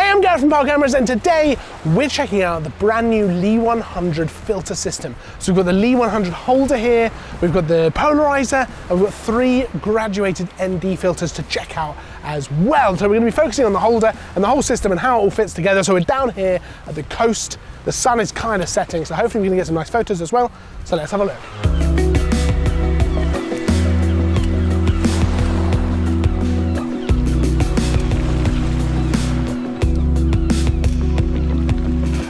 Hey, I'm Gareth from Power Cameras, and today we're checking out the brand new Lee 100 filter system. So we've got the Lee 100 holder here, we've got the Polariser, and we've got 3 graduated ND filters to check out as well. So we're going to be focusing on the holder and the whole system and how it all fits together. So we're down here at the coast, the sun is kind of setting, so hopefully we're going to get some nice photos as well. So let's have a look.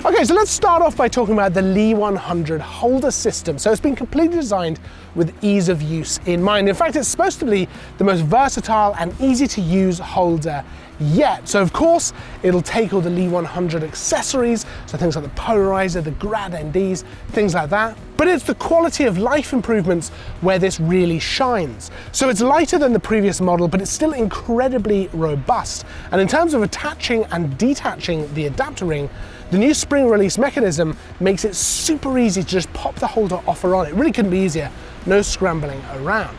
Okay, so let's start off by talking about the Lee 100 holder system. So it's been completely designed with ease of use in mind. In fact, it's supposed to be the most versatile and easy to use holder yet. So of course, it'll take all the Lee 100 accessories, so things like the Polariser, the Grad NDs, things like that. But it's the quality of life improvements where this really shines. So it's lighter than the previous model, but it's still incredibly robust. And in terms of attaching and detaching the adapter ring, the new spring release mechanism makes it super easy to just pop the holder off or on. It really couldn't be easier, no scrambling around.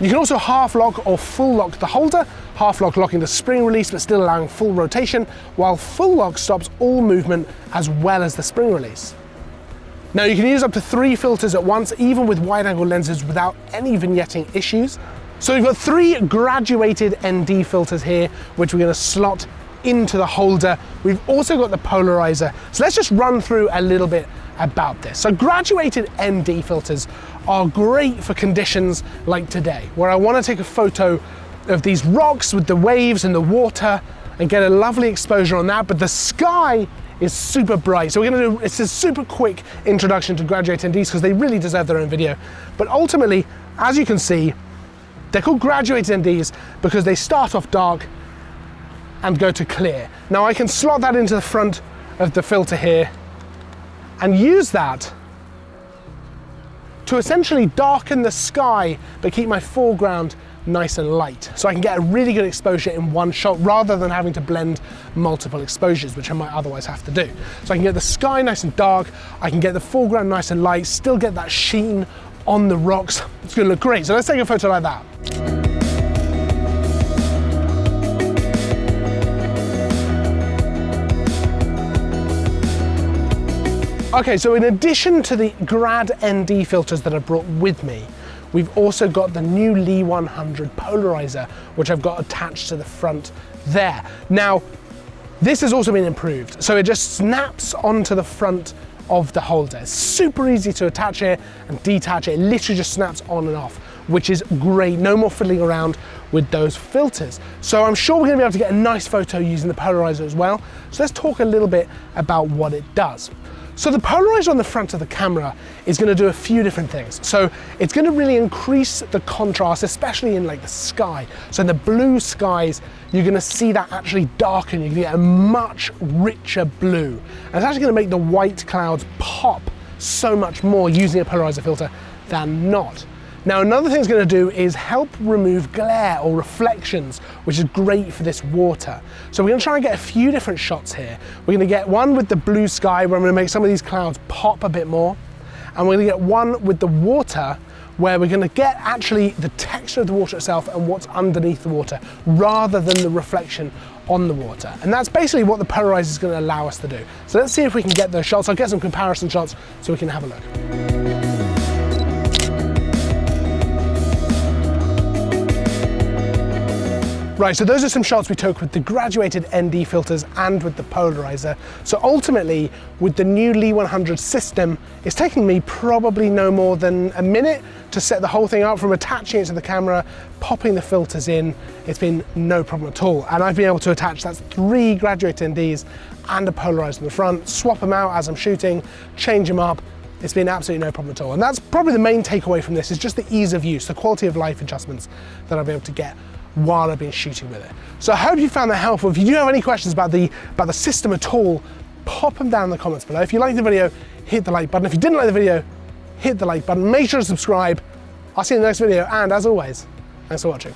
You can also half lock or full lock the holder, half lock locking the spring release but still allowing full rotation, while full lock stops all movement as well as the spring release. Now you can use up to 3 filters at once, even with wide angle lenses without any vignetting issues. So we've got 3 graduated ND filters here, which we're going to slot into the holder. We've also got the Polariser. So let's just run through a little bit about this. So graduated ND filters are great for conditions like today, where I want to take a photo of these rocks with the waves and the water and get a lovely exposure on that, but the sky is super bright. So we're going to do, it's a super quick introduction to graduated NDs because they really deserve their own video. But ultimately, as you can see, they're called graduated NDs because they start off dark and go to clear. Now I can slot that into the front of the filter here and use that to essentially darken the sky but keep my foreground nice and light. So I can get a really good exposure in one shot rather than having to blend multiple exposures, which I might otherwise have to do. So I can get the sky nice and dark, I can get the foreground nice and light, still get that sheen on the rocks. It's gonna look great. So let's take a photo like that. Okay, so in addition to the Grad ND filters that I brought with me, we've also got the new Lee 100 Polariser, which I've got attached to the front there. Now, this has also been improved. So it just snaps onto the front of the holder. It's super easy to attach it and detach it. It literally just snaps on and off, which is great. No more fiddling around with those filters. So I'm sure we're gonna be able to get a nice photo using the Polariser as well. So let's talk a little bit about what it does. So the Polariser on the front of the camera is going to do a few different things. So it's going to really increase the contrast, especially in like the sky. So in the blue skies, you're going to see that actually darken. You're going to get a much richer blue. And it's actually going to make the white clouds pop so much more using a Polariser filter than not. Now another thing it's going to do is help remove glare or reflections, which is great for this water. So we're going to try and get a few different shots here. We're going to get one with the blue sky where I'm going to make some of these clouds pop a bit more. And we're going to get one with the water where we're going to get actually the texture of the water itself and what's underneath the water rather than the reflection on the water. And that's basically what the Polariser is going to allow us to do. So let's see if we can get those shots. I'll get some comparison shots so we can have a look. Right, so those are some shots we took with the graduated ND filters and with the Polariser. So ultimately, with the new Lee 100 system, it's taking me probably no more than a minute to set the whole thing up, from attaching it to the camera, popping the filters in. It's been no problem at all. And I've been able to attach, that's 3 graduated NDs and a Polariser in the front, swap them out as I'm shooting, change them up. It's been absolutely no problem at all. And that's probably the main takeaway from this, is just the ease of use, the quality of life adjustments that I've been able to get while I've been shooting with it. So I hope you found that helpful. If you do have any questions about the system at all, pop them down in the comments below. If you liked the video, hit the like button. If you didn't like the video, hit the like button. Make sure to subscribe. I'll see you in the next video, and as always, thanks for watching.